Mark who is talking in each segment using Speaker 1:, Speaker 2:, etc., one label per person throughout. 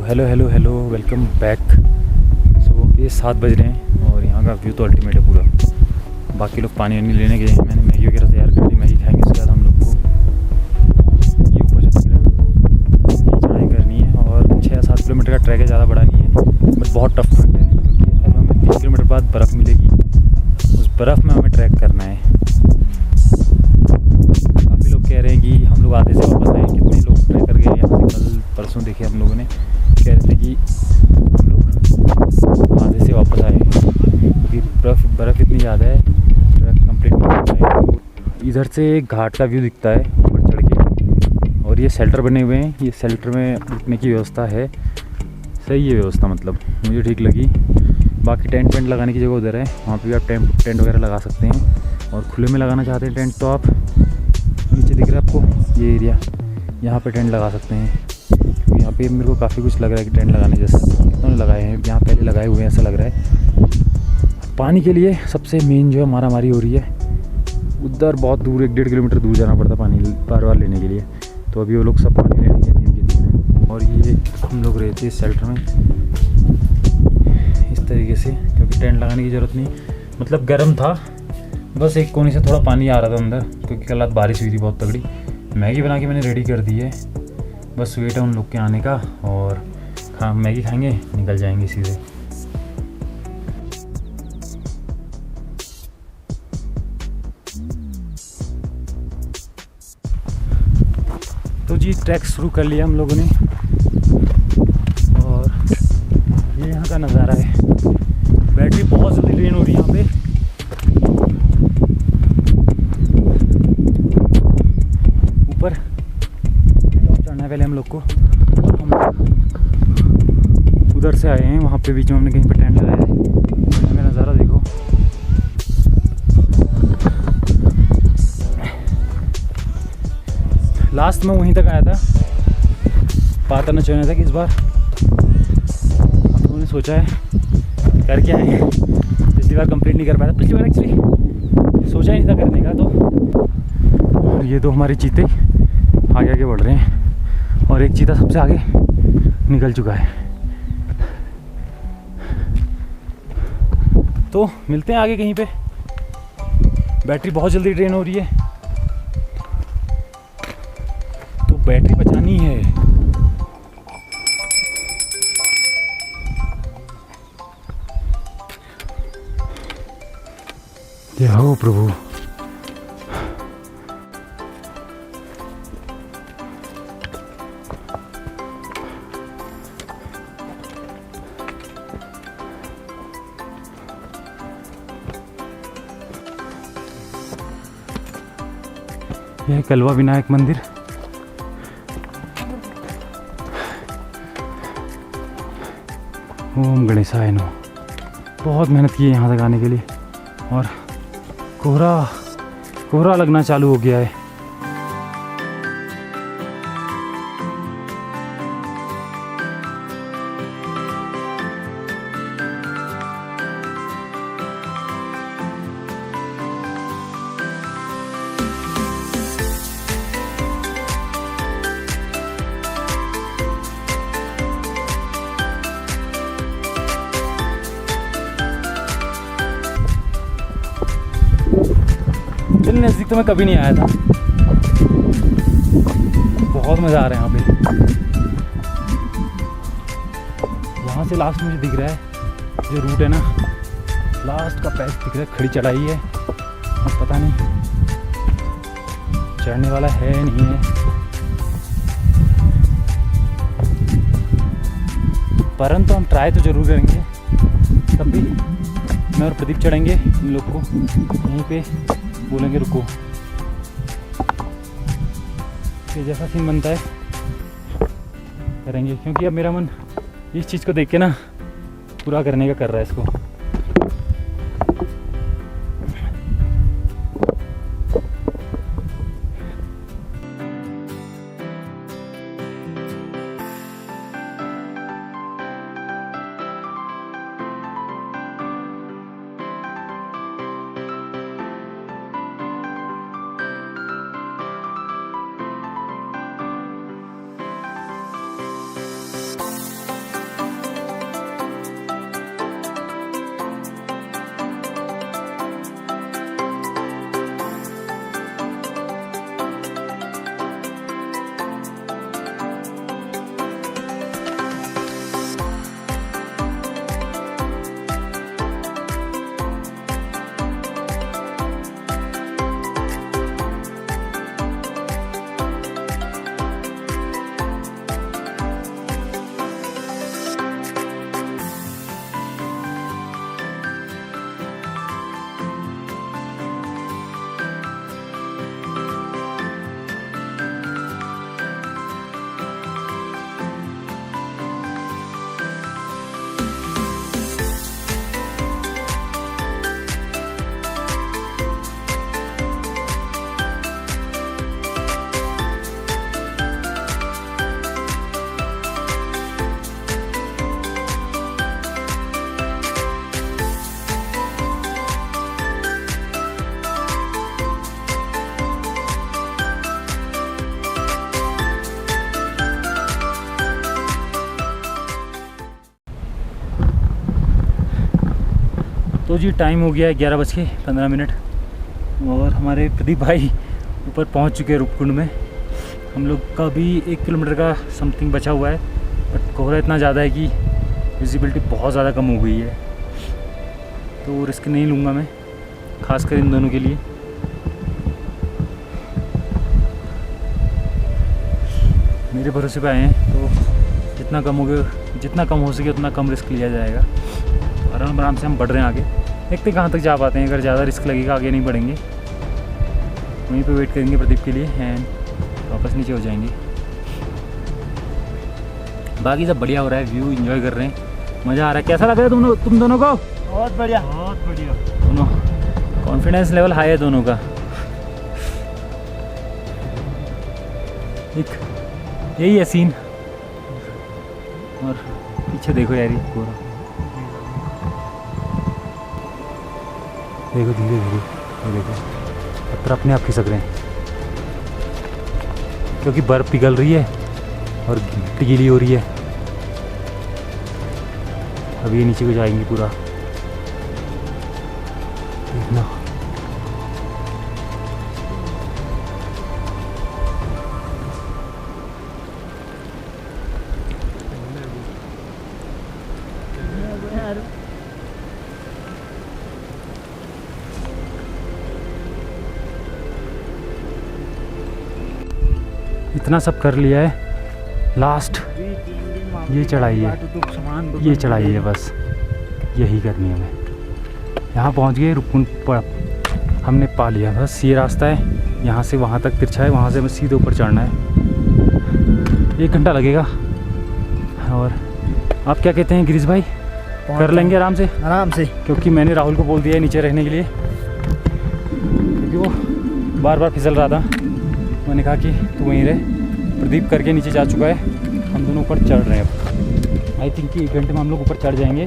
Speaker 1: Hello hello hello, welcome back. सुबह के 7 बज रहे हैं और यहाँ का व्यू तो अल्टीमेट है पूरा। बाकी लोग पानी वानी लेने गए हैं, मैंने मैगी वगैरह तैयार कर ली। मैगी खाएंगे, उसके बाद हम लोग को ये ऊपर जो दिख रहा है ये चढ़ाई करनी है। और 6 या 7 किलोमीटर का ट्रैक है, ज़्यादा बड़ा नहीं है बट बहुत टफ ट्रैक है, क्योंकि अब हमें 3 किलोमीटर बाद बर्फ़ मिलेगी। उस बर्फ़ में हमें ट्रैक करना है। काफ़ी लोग कह रहे हैं कि हम लोग आधे से वापस आए। कितने लोग ट्रैक कर गए यहाँ से, कल परसों देखे हम लोगों ने, कह रहे थे कि हम लोग आधे से वापस आए क्योंकि बर्फ़ इतनी ज़्यादा है, ट्रैक कंप्लीट नहीं हो पाए। इधर से एक घाट का व्यू दिखता है ऊपर चढ़ के, और ये शेल्टर बने हुए हैं। ये शेल्टर में रुकने की व्यवस्था है, सही है व्यवस्था, मतलब मुझे ठीक लगी। बाकी टेंट वेंट लगाने की जगह उधर है, वहाँ पे भी आप टेंट वगैरह लगा सकते हैं। और खुले में लगाना चाहते हैं टेंट तो आप नीचे दिख रहा है आपको ये एरिया, यहाँ पे टेंट लगा सकते हैं। क्योंकि यहाँ पे मेरे को काफ़ी कुछ लग रहा है कि टेंट लगाने जैसा। कितने लगाए हैं यहाँ, पहले लगाए हुए हैं ऐसा लग रहा है। पानी के लिए सबसे मेन जो है मारा मारी हो रही है। उधर बहुत दूर 1-1.5 किलोमीटर दूर जाना पड़ता पानी बार लेने के लिए। तो अभी वो लोग सब पानी लेने गए 3 के 3। और ये हम लोग रहते हैं इस शेल्टर में इस तरीके से, क्योंकि टेंट लगाने की ज़रूरत नहीं। मतलब गर्म था, बस एक कोने से थोड़ा पानी आ रहा था अंदर, क्योंकि कल रात बारिश हुई थी बहुत तगड़ी। मैगी बना के मैंने रेडी कर दी है, बस वेट है उन लोग के आने का। और मैगी खाएंगे, निकल जाएंगे सीधे। तो जी ट्रैक शुरू कर लिया हम लोगों ने, और ये यहाँ का नज़ारा है। बैटरी बहुत जल्दी ड्रेन हो रही है यहाँ पे। ऊपर चढ़ना है पहले हम लोग को, और हम उधर से आए हैं। वहाँ पे बीच में हमने कहीं पे टेंट लगाया है। यहाँ का नज़ारा देखो, लास्ट में वहीं तक आया था, पार करना चाहना था कि इस बार हम लोगों ने सोचा है करके आए हैं। पिछली बार कंप्लीट नहीं कर पाया था, पिछली बार एक्चुअली सोचा ही नहीं था करने का। तो और ये दो हमारे चीते आगे आगे बढ़ रहे हैं, और एक चीता सबसे आगे निकल चुका है। तो मिलते हैं आगे कहीं पे। बैटरी बहुत जल्दी ड्रेन हो रही है, तो बैटरी बचानी है। जय हो प्रभु। यह कलवा विनायक मंदिर। ओम गणेशाय नमः। बहुत मेहनत की है यहाँ तक आने के लिए, और कोहरा लगना चालू हो गया है। इतने नज़दीक तो मैं कभी नहीं आया था। बहुत मज़ा आ रहा है यहाँ पे। यहाँ से लास्ट मुझे दिख रहा है जो रूट है ना, लास्ट का पैच दिख रहा है। खड़ी चढ़ाई है, अब पता नहीं चढ़ने वाला है नहीं है। परंतु हम ट्राई तो ज़रूर करेंगे। तब भी मैं और प्रदीप चढ़ेंगे इन लोग को, यहीं पे बोलेंगे रुको। ये जैसा सीन बनता है करेंगे, क्योंकि अब मेरा मन इस चीज़ को देख के ना पूरा करने का कर रहा है इसको। तो जी टाइम हो गया है 11:15 और हमारे प्रदीप भाई ऊपर पहुंच चुके हैं रूपकुंड में। हम लोग का भी 1 किलोमीटर का समथिंग बचा हुआ है, बट कोहरा इतना ज़्यादा है कि विजिबिलिटी बहुत ज़्यादा कम हो गई है, तो रिस्क नहीं लूँगा मैं, खासकर इन दोनों के लिए। मेरे भरोसे पे आए हैं तो जितना कम हो सके उतना कम रिस्क लिया जाएगा। आराम आराम से हम बढ़ रहे हैं आगे, देखते कहाँ तक जा पाते हैं। अगर ज़्यादा रिस्क लगेगा आगे नहीं बढ़ेंगे, वहीं पे वेट करेंगे प्रदीप के लिए एंड वापस नीचे हो जाएंगे। बाकी सब बढ़िया हो रहा है, व्यू एंजॉय कर रहे हैं, मज़ा आ रहा है। कैसा लग रहा है तुम दोनों को?
Speaker 2: बहुत बढ़िया
Speaker 1: दोनों कॉन्फिडेंस लेवल हाई है दोनों का। एक यही है सीन, और पीछे देखो यार ये पूरा, देखो धीरे धीरे, ये देखो पत्थर अपने आप खिसक रहे हैं क्योंकि बर्फ़ पिघल रही है और मिट्टी गीली हो रही है। अभी ये नीचे को जाएंगे पूरा, देखना। इतना सब कर लिया है, लास्ट ये चढ़ाई है, ये चढ़ाई है, बस यही करनी है हमें। यहाँ पहुँच गए, रूपकुंड हमने पा लिया, बस ये रास्ता है, यहाँ से वहाँ तक तिरछा है, वहाँ से हमें सीधे ऊपर चढ़ना है। 1 घंटा लगेगा। और आप क्या कहते हैं गिरीश भाई, कर लेंगे आराम से? क्योंकि मैंने राहुल को बोल दिया है नीचे रहने के लिए, क्योंकि वो बार बार फिसल रहा था। मैंने कहा कि तू वहीं रहे। प्रदीप करके नीचे जा चुका है, हम दोनों ऊपर चढ़ रहे हैं अब। आई थिंक कि 1 घंटे में हम लोग ऊपर चढ़ जाएंगे।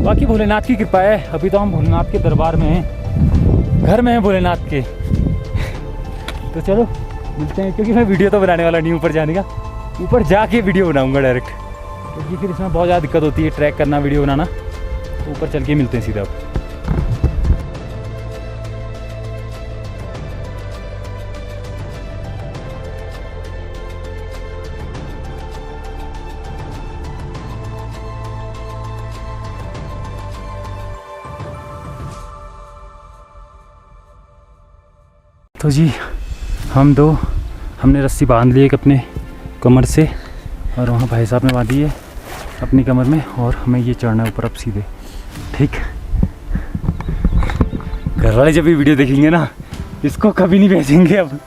Speaker 1: बाकी भोलेनाथ की कृपा है, अभी तो हम भोलेनाथ के दरबार में हैं, घर में हैं भोलेनाथ के। तो चलो मिलते हैं, क्योंकि मैं वीडियो तो बनाने वाला नहीं ऊपर जाने का, ऊपर जाके वीडियो बनाऊंगा डायरेक्ट, क्योंकि फिर इसमें बहुत ज़्यादा दिक्कत होती है ट्रैक करना, वीडियो बनाना। तो ऊपर चल के मिलते हैं सीधा अब। तो जी हमने रस्सी बांध ली एक अपने कमर से, और वहाँ भाई साहब ने बांधी है अपनी कमर में, और हमें ये चढ़ना है ऊपर अब सीधे। ठीक, घर वाले जब भी वीडियो देखेंगे ना, इसको कभी नहीं भेजेंगे अब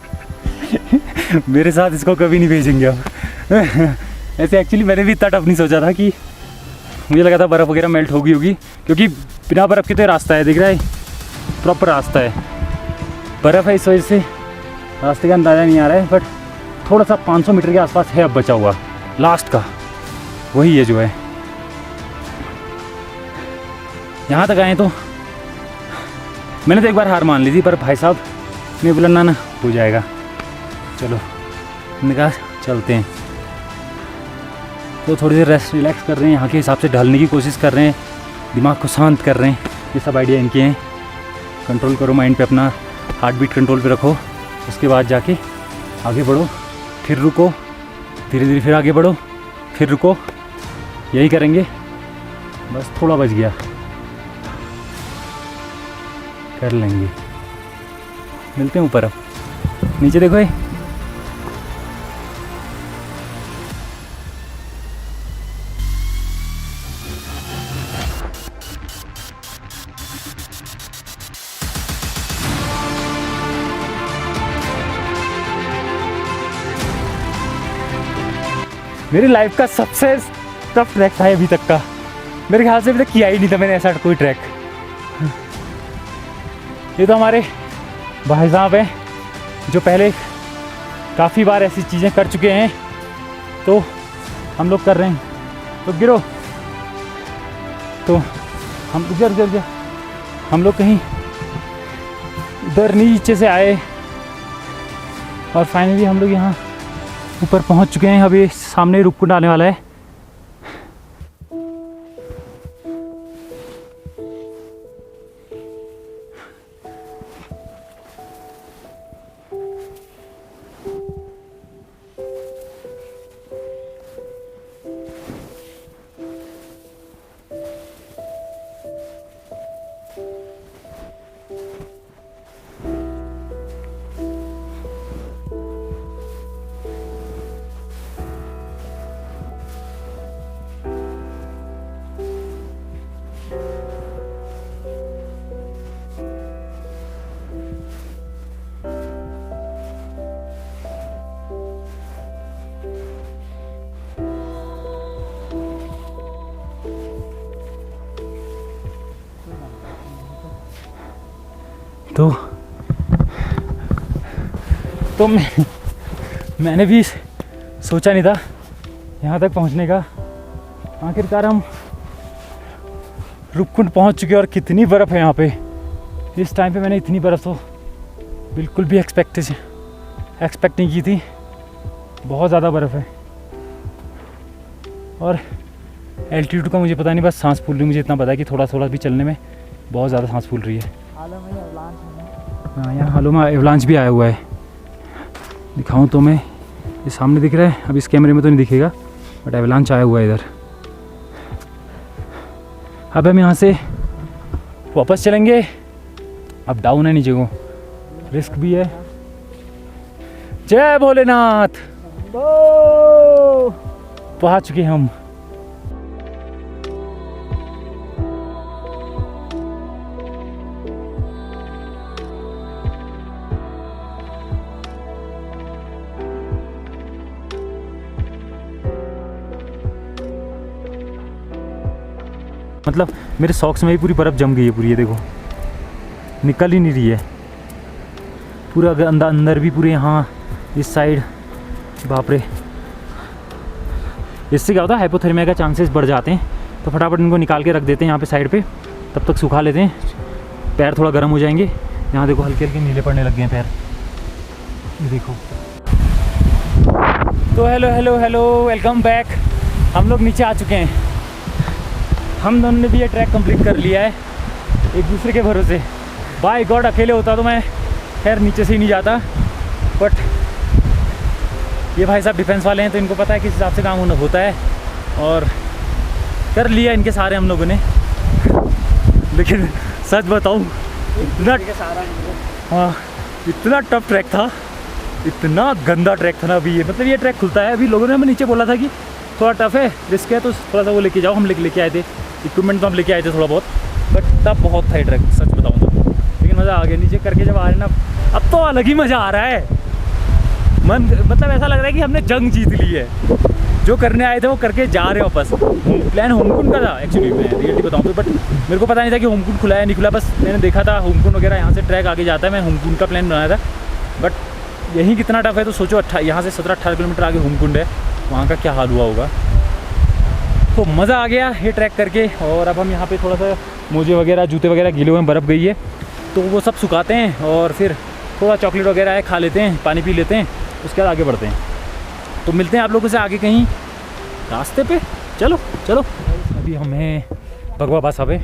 Speaker 1: मेरे साथ इसको कभी नहीं भेजेंगे अब ऐसे एक्चुअली मैंने भी इतना टफ नहीं सोचा था, कि मुझे लगा था बर्फ़ वगैरह मेल्ट होगी, क्योंकि बिना बर्फ़ के तो रास्ता है, दिख रहा है प्रॉपर रास्ता है। बर्फ़ है इस वजह से रास्ते का अंदाज़ा नहीं आ रहा है, बट थोड़ा सा 500 मीटर के आसपास है अब बचा हुआ, लास्ट का वही है जो है। यहाँ तक आए तो मैंने तो एक बार हार मान ली थी, पर भाई साहब ने बोला ना हो जाएगा, चलो हमने कहा चलते हैं। तो थोड़ी देर रेस्ट रिलैक्स कर रहे हैं, यहाँ के हिसाब से ढलने की कोशिश कर रहे हैं, दिमाग को शांत कर रहे हैं। ये सब आइडिया इनके हैं। कंट्रोल करो माइंड पे, अपना हार्ट बीट कंट्रोल पे रखो, उसके बाद जाके आगे बढ़ो, फिर रुको, धीरे धीरे फिर आगे बढ़ो, फिर रुको, यही करेंगे। बस थोड़ा बच गया, कर लेंगे। मिलते हैं ऊपर अब, नीचे देखो ये मेरी लाइफ का सबसे टफ ट्रैक था अभी तक का, मेरे ख्याल से अभी तक किया ही नहीं था मैंने ऐसा कोई ट्रैक। ये तो हमारे भाई साहब हैं जो पहले काफ़ी बार ऐसी चीज़ें कर चुके हैं, तो हम लोग कर रहे हैं। तो गिरो, तो हम उधर हम लोग कहीं उधर नीचे से आए और फाइनली हम लोग यहाँ ऊपर पहुँच चुके हैं। अभी सामने रूपकुंड आने वाला है। तो मैंने भी सोचा नहीं था यहाँ तक पहुँचने का। आखिरकार हम रुपकुंड पहुँच चुके हैं और कितनी बर्फ़ है यहाँ पे। इस टाइम पे मैंने इतनी बर्फ़ तो बिल्कुल भी एक्सपेक्ट नहीं की थी। बहुत ज़्यादा बर्फ़ है और एल्टीट्यूड का मुझे पता नहीं, बस सांस फूल रही है। मुझे इतना पता है कि थोड़ा थोड़ा भी चलने में बहुत ज़्यादा सांस फूल रही है। हाँ, यहाँ हालों में एवलांच भी आया हुआ है। दिखाऊं तो मैं, ये सामने दिख रहा है, अब इस कैमरे में तो नहीं दिखेगा, बट एवलांच आया हुआ है इधर। अब हम यहाँ से वापस चलेंगे। अब डाउन है नीचे को, रिस्क भी है। जय भोलेनाथ। पहुँच चुके हम। मतलब मेरे सॉक्स में भी पूरी बर्फ़ जम गई है पूरी, ये देखो निकल ही नहीं रही है पूरा। अंदर भी पूरे यहाँ इस साइड, बाप रे। इससे क्या होता है, हाइपोथर्मिया का चांसेस बढ़ जाते हैं। तो फटाफट इनको निकाल के रख देते हैं यहाँ पे साइड पे, तब तक सुखा लेते हैं। पैर थोड़ा गर्म हो जाएंगे। यहाँ देखो हल्के हल्के नीले पड़ने लग गए हैं पैर, ये देखो। तो हेलो वेलकम बैक। हम लोग नीचे आ चुके हैं। हम दोनों ने भी ये ट्रैक कंप्लीट कर लिया है एक दूसरे के भरोसे। बाय गॉड, अकेले होता तो मैं खैर नीचे से ही नहीं जाता, बट ये भाई साहब डिफेंस वाले हैं तो इनको पता है किस हिसाब से काम होता है, और कर लिया इनके सारे हम लोगों ने। लेकिन सच बताऊँ, इतना टफ ट्रैक था, इतना गंदा ट्रैक था ना। अभी ये मतलब ये ट्रैक खुलता है, अभी लोगों ने हमें नीचे बोला था कि थोड़ा टफ है, रिस्क है, तो थोड़ा सा वो लेके जाओ। हम लेके आए थे इक्विपमेंट, तो हम लेके आए थे थोड़ा बहुत, बट टफ बहुत था ये ट्रैक, सच बताऊँ तो। लेकिन मज़ा आ गया नीचे करके जब आ रहे हैं ना, अब तो अलग ही मज़ा आ रहा है। मतलब ऐसा लग रहा है कि हमने जंग जीत ली है। जो करने आए थे वो करके जा रहे हैं वापस। प्लान होमकुंड का था एक्चुअली, मैं रियलिटी बताऊँ तो, बट मेरे को पता नहीं था कि होमकुंड खुला है नहीं खुला। बस मैंने देखा था होमकुंड वगैरह, यहाँ से ट्रैक आगे जाता है, मैं होमकुंड का प्लान बनाया था। बट यहीं कितना टफ है तो सोचो, यहाँ से 17-18 किलोमीटर आगे होमकुंड है, वहाँ का क्या हाल हुआ होगा। तो मज़ा आ गया ये ट्रैक करके। और अब हम यहाँ पे थोड़ा सा मोजे वगैरह, जूते वगैरह गीले हुए हैं, बर्फ़ गई है, तो वो सब सुखाते हैं और फिर थोड़ा चॉकलेट वगैरह है खा लेते हैं, पानी पी लेते हैं, उसके बाद आगे बढ़ते हैं। तो मिलते हैं आप लोगों से आगे कहीं रास्ते पे। चलो। अभी हमें भगवा बासा पे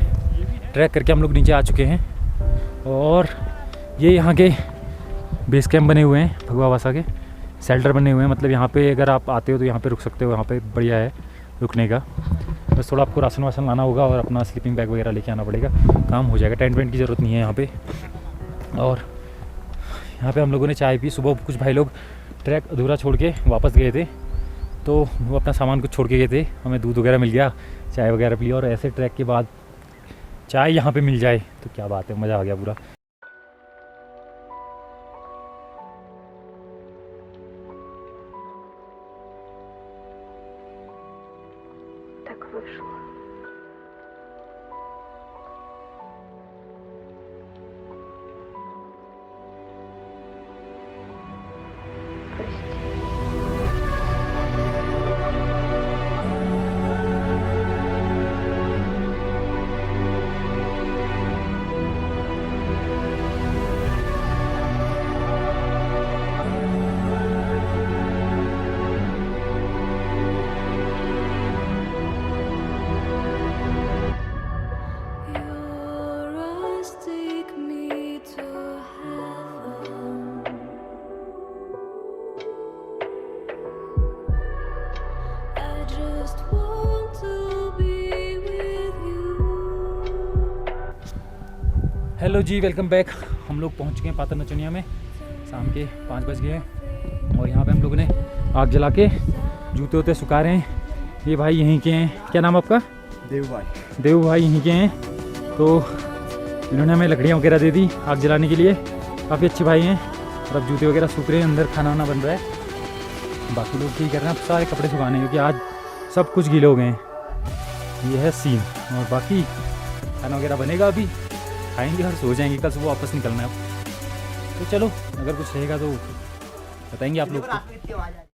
Speaker 1: ट्रैक करके हम लोग नीचे आ चुके हैं, और ये यहाँ के बेस कैंप बने हुए हैं, भगवा बासा के शेल्टर बने हुए हैं। मतलब यहाँ पे अगर आप आते हो तो यहाँ पे रुक सकते हो, यहाँ पे बढ़िया है रुकने का। बस थोड़ा आपको राशन वासन लाना होगा और अपना स्लीपिंग बैग वगैरह लेके आना पड़ेगा, काम हो जाएगा। टेंट वेंट की ज़रूरत नहीं है यहाँ पे। और यहाँ पे हम लोगों ने चाय पी। सुबह कुछ भाई लोग ट्रैक अधूरा छोड़ के वापस गए थे, तो वो अपना सामान कुछ छोड़ के गए थे, हमें दूध वगैरह मिल गया, चाय वगैरह पी। और ऐसे ट्रैक के बाद चाय यहाँ पे मिल जाए तो क्या बात है, मज़ा आ गया पूरा। हेलो जी, वेलकम बैक। हम लोग पहुंच चुके हैं पातर नचनिया में, शाम के 5 बज गए हैं। और यहाँ पे हम लोगों ने आग जला के जूते वूते सुखा रहे हैं। ये भाई यहीं के हैं, क्या नाम आपका? देव भाई यहीं के हैं। तो इन्होंने हमें लकड़ियाँ वगैरह दे दी आग जलाने के लिए, काफ़ी अच्छे भाई हैं। और अब जूते वगैरह सूख रहे हैं, अंदर खाना वाना बन रहा है। बाकी लोग ठीक कर रहे हैं, अब सारे कपड़े सुखाने, क्योंकि आज सब कुछ गीले हो गए हैं। ये है सीन। और बाकी खाना वगैरह बनेगा, अभी खाएंगे और सो जाएंगे, कल सुबह वापस निकलना है। तो चलो अगर कुछ रहेगा तो बताएंगे आप लोग को।